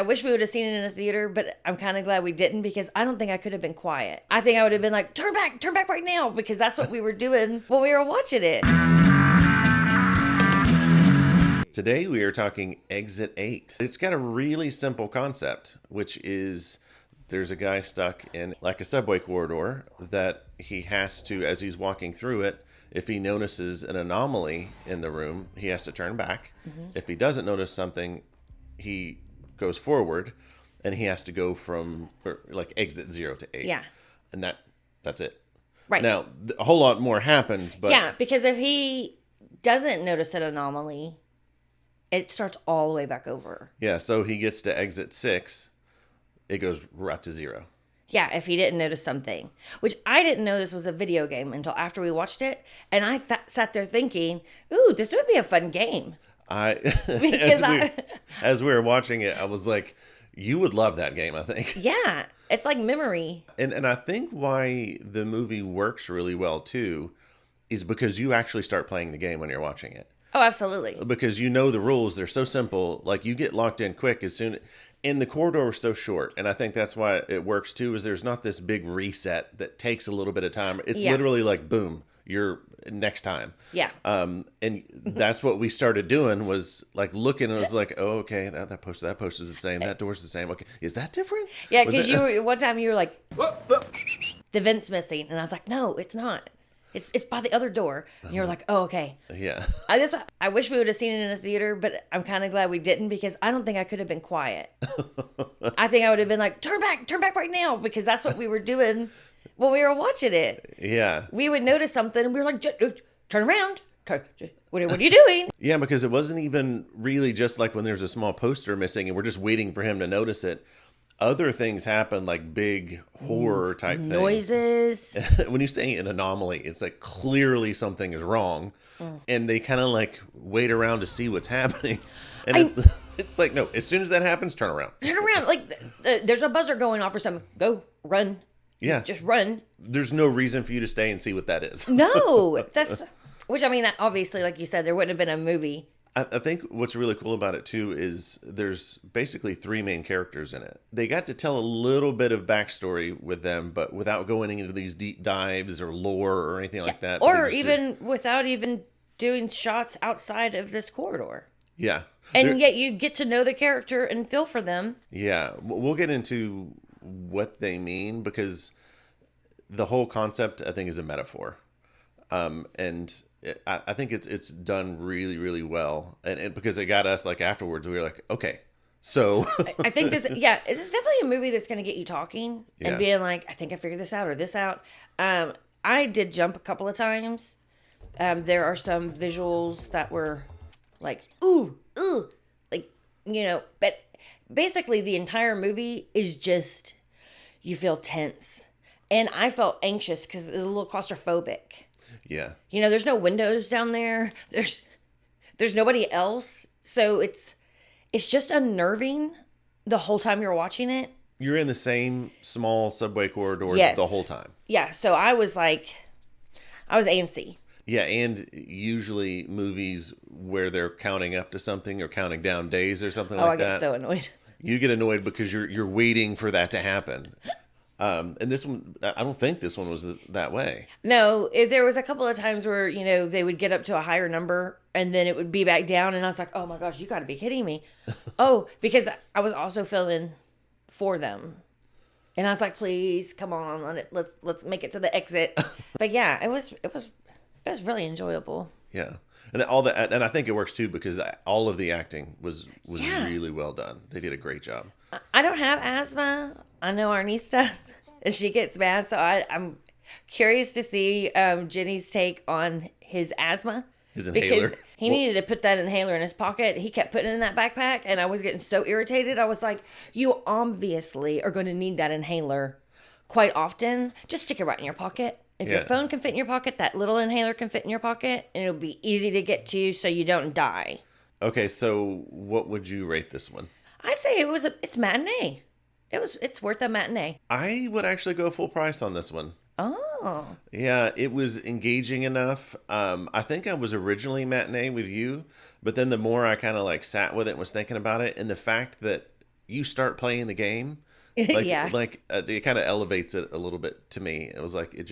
wish we would have seen it in the theater, but I'm kind of glad we didn't because I don't think I could have been quiet. I think I would have been like, turn back right now, because that's what we were doing when we were watching it. Today we are talking Exit 8. It's got a really simple concept, which is there's a guy stuck in like a subway corridor that he has to, as he's walking through it, if he notices an anomaly in the room, he has to turn back. Mm-hmm. If he doesn't notice something, he goes forward, and he has to go from like exit 0 to 8. Yeah. And that's it. Right. Now, a whole lot more happens, but... Yeah, because if he doesn't notice an anomaly, it starts all the way back over. Yeah, so he gets to exit 6, it goes right to 0. Yeah, if he didn't notice something. Which I didn't know this was a video game until after we watched it. And I sat there thinking, ooh, this would be a fun game. As we were watching it, I was like, you would love that game, I think. Yeah, it's like memory. And I think why the movie works really well, too, is because you actually start playing the game when you're watching it. Oh, absolutely. Because you know the rules. They're so simple. Like, you get locked in quick as soon... And the corridor is so short, and I think that's why it works too, is there's not this big reset that takes a little bit of time. It's literally like, boom, you're next time. Yeah. And that's what we started doing, was like looking, and it was like, oh, okay, that poster is the same, that door's the same. Okay, is that different? Yeah, because one time you were like, the vent's missing, and I was like, no, it's not. It's by the other door. And you're like, oh, okay. Yeah. I wish we would have seen it in the theater, but I'm kind of glad we didn't because I don't think I could have been quiet. I think I would have been like, turn back right now, because that's what we were doing when we were watching it. Yeah. We would notice something and we were like, turn around. What are you doing? Yeah, because it wasn't even really just like when there's a small poster missing and we're just waiting for him to notice it. Other things happen, like big horror type noises. Things. When you say an anomaly, it's like clearly something is wrong, and they kind of like wait around to see what's happening, and it's like, no, as soon as that happens, turn around. Like there's a buzzer going off or something. Go, run. Yeah, just run. There's no reason for you to stay and see what that is. No, which I mean, obviously, like you said, there wouldn't have been a movie. I think what's really cool about it, too, is there's basically 3 main characters in it. They got to tell a little bit of backstory with them, but without going into these deep dives or lore or anything like that. Or even without even doing shots outside of this corridor. Yeah. And yet you get to know the character and feel for them. Yeah. We'll get into what they mean, because the whole concept, I think, is a metaphor. I think it's done really, really well, and because it got us, like, afterwards, we were like, okay, so I think this is definitely a movie that's going to get you talking and being like, I think I figured this out or this out. I did jump a couple of times. There are some visuals that were like, ooh, like, but basically the entire movie is just, you feel tense, and I felt anxious because it was a little claustrophobic. Yeah. There's no windows down there. There's nobody else. So it's just unnerving the whole time you're watching it. You're in the same small subway corridor the whole time. Yeah. So I was antsy. Yeah. And usually movies where they're counting up to something or counting down days or something like that. I get so annoyed. You get annoyed because you're waiting for that to happen. And this one, I don't think this one was that way. No, there was a couple of times where, they would get up to a higher number and then it would be back down. And I was like, oh my gosh, you got to be kidding me. Because I was also feeling for them. And I was like, please, come on, let's make it to the exit. But yeah, it was really enjoyable. Yeah. And and I think it works too, because all of the acting was really well done. They did a great job. I don't have asthma. I know our niece does, and she gets bad. So I'm curious to see Jenny's take on his asthma. His inhaler. Because he needed to put that inhaler in his pocket. He kept putting it in that backpack, and I was getting so irritated. I was like, you obviously are going to need that inhaler quite often. Just stick it right in your pocket. If your phone can fit in your pocket, that little inhaler can fit in your pocket, and it'll be easy to get to so you don't die. Okay, so what would you rate this one? I'd say it's matinee. It's worth a matinee. I would actually go full price on this one. Oh. Yeah, it was engaging enough. I think I was originally matinee with you, but then the more I kind of like sat with it and was thinking about it, and the fact that you start playing the game, Yeah. it kind of elevates it a little bit to me. It was like it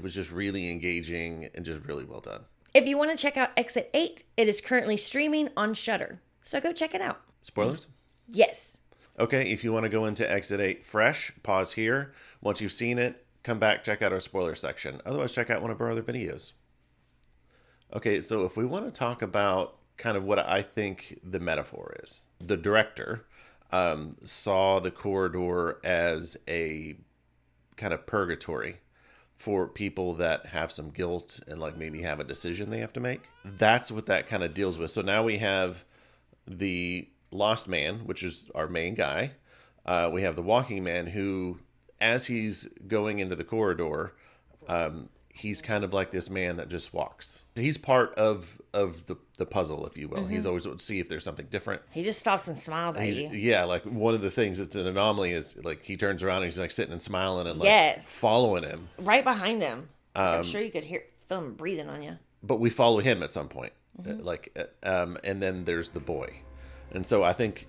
was just really engaging and just really well done. If you want to check out Exit 8, it is currently streaming on Shudder. So go check it out. Spoilers? Yes. Okay, if you want to go into Exit 8 fresh, pause here. Once you've seen it, come back, check out our spoiler section. Otherwise, check out one of our other videos. Okay, so if we want to talk about kind of what I think the metaphor is, the director saw the corridor as a kind of purgatory for people that have some guilt and like maybe have a decision they have to make. That's what that kind of deals with. So now we have the lost man, which is our main guy. We have the walking man who, as he's going into the corridor, he's kind of like this man that just walks. He's part of the puzzle, if you will. He's always to see if there's something different. He just stops and smiles at you. Yeah, like one of the things that's an anomaly is like he turns around and he's like sitting and smiling and like Yes. following him. Right fbehind him. I'm sure you could feel him breathing on you. But we follow him at some point. And then there's the boy. And so I think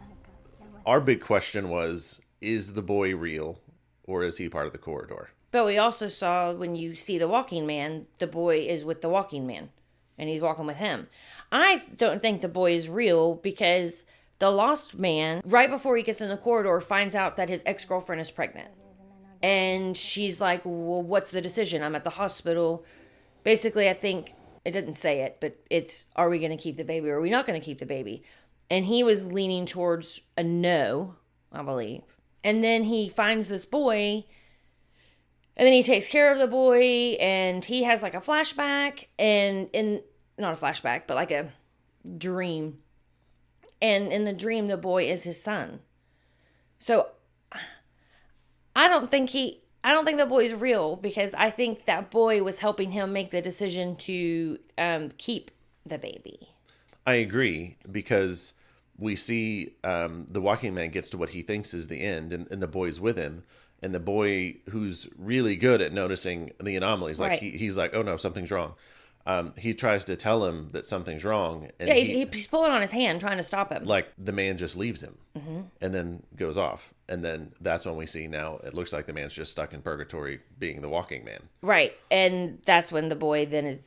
our big question was, is the boy real or is he part of the corridor? But we also saw when you see the walking man, the boy is with the walking man and he's walking with him. I don't think the boy is real because the lost man, right before he gets in the corridor, finds out that his ex-girlfriend is pregnant. And she's like, well, what's the decision? I'm at the hospital. Basically, I think, it didn't say it, but it's, are we going to keep the baby or are we not going to keep the baby? And he was leaning towards a no, I believe. And then he finds this boy, and then he takes care of the boy, and he has like a flashback, and not a flashback, but like a dream. And in the dream, the boy is his son. So I don't think the boy's real, because I think that boy was helping him make the decision to keep the baby. I agree, because we see the walking man gets to what he thinks is the end, and the boy's with him. And the boy, who's really good at noticing the anomalies, like right. he's like, oh no, something's wrong. He tries to tell him that something's wrong. And yeah, he's pulling on his hand, trying to stop him. Like the man just leaves him and then goes off. And then that's when we see now it looks like the man's just stuck in purgatory being the walking man. Right. And that's when the boy then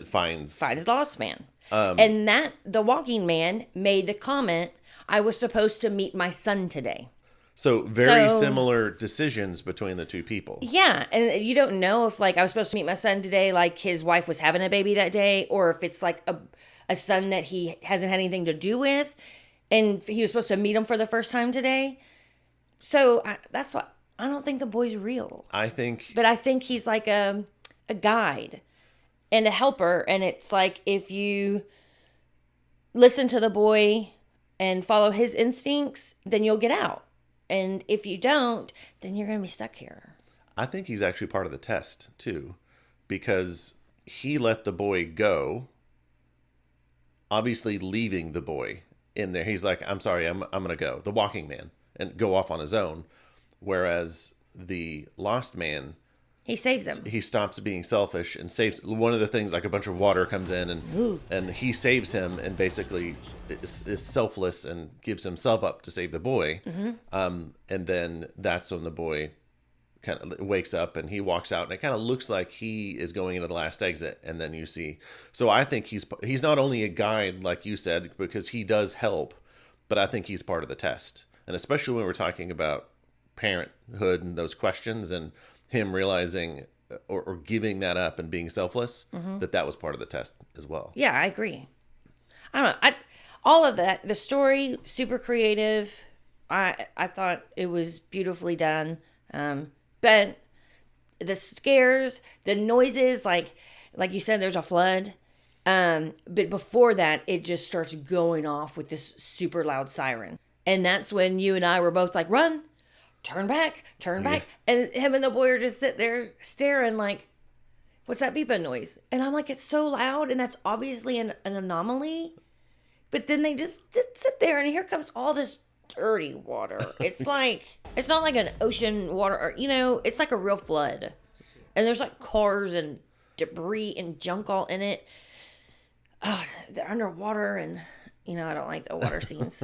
finds the lost man. And the walking man made the comment, I was supposed to meet my son today. So very similar decisions between the two people. Yeah. And you don't know if like I was supposed to meet my son today, like his wife was having a baby that day, or if it's like a son that he hasn't had anything to do with and he was supposed to meet him for the first time today. So that's why I don't think the boy's real. But I think he's like a guide and a helper. And it's like, if you listen to the boy and follow his instincts, then you'll get out. And if you don't, then you're going to be stuck here. I think he's actually part of the test, too, because he let the boy go, obviously leaving the boy in there. He's like, I'm sorry, I'm going to go. The walking man, and go off on his own. Whereas the lost man, he saves him. He stops being selfish and saves. One of the things, like a bunch of water comes in and he saves him and basically is selfless and gives himself up to save the boy. And then that's when the boy kind of wakes up and he walks out and it kind of looks like he is going into the last exit. And then you see, so I think he's not only a guide, like you said, because he does help, but I think he's part of the test. And especially when we're talking about parenthood and those questions and him realizing or giving that up and being selfless, that was part of the test as well. Yeah, I agree. I don't know. All of that, the story, super creative. I thought it was beautifully done. But the scares, the noises, like you said, there's a flood. But before that, it just starts going off with this super loud siren. And that's when you and I were both like, run, turn back. And him and the boy are just sit there staring like, what's that beeping noise? And I'm like, it's so loud. And that's obviously an anomaly. But then they just sit there and here comes all this dirty water. It's like, it's not like an ocean water, or, it's like a real flood. And there's like cars and debris and junk all in it. Oh, they're underwater and, I don't like the water scenes.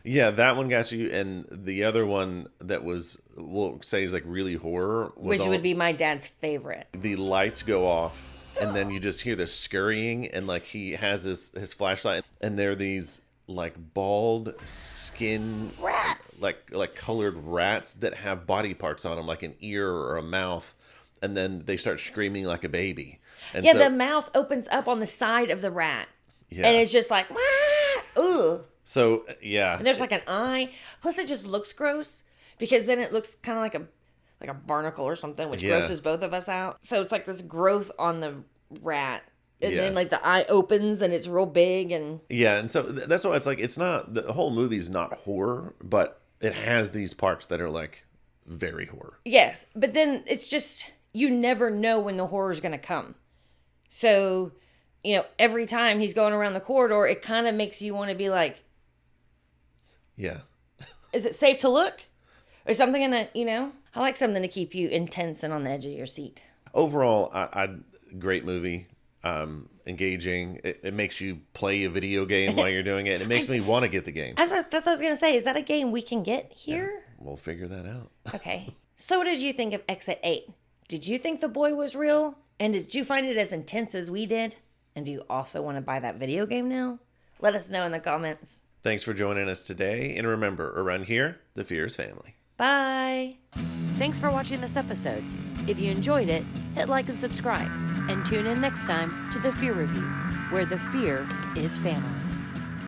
Yeah, that one got you, and the other one that was, we'll say, is like really horror, was which would be my dad's favorite. the lights go off, and then you just hear the scurrying, and like he has his flashlight, and there are these like bald skin Rats, like colored rats that have body parts on them, like an ear or a mouth, and then they start screaming like a baby. And yeah, so, the mouth opens up on the side of the rat, yeah. and it's just like, ugh. So yeah, And there's like an eye. Plus, it just looks gross because then it looks kind of like a barnacle or something, which grosses both of us out. So it's like this growth on the rat. And then like the eye opens and it's real big and yeah, and so that's why it's like it's not, the whole movie's not horror, but it has these parts that are like very horror. yes, but then it's just you never know when the horror's gonna come. So, you know, every time he's going around the corridor, it kind of makes you want to be like, yeah, is it safe to look, or something gonna, you know? I like something to keep you intense and on the edge of your seat. Overall, I great movie. Engaging. It makes you play a video game while you're doing it, and it makes me want to get the game. That's what I was going to say. Is that a game we can get here? Yeah, we'll figure that out. Okay. So what did you think of Exit 8? Did you think the boy was real? And did you find it as intense as we did? And do you also want to buy that video game now? Let us know in the comments. Thanks for joining us today, and remember, around here, the fear is family. Bye. Thanks for watching this episode. If you enjoyed it, hit like and subscribe. And tune in next time to The Fear Review, where the fear is family.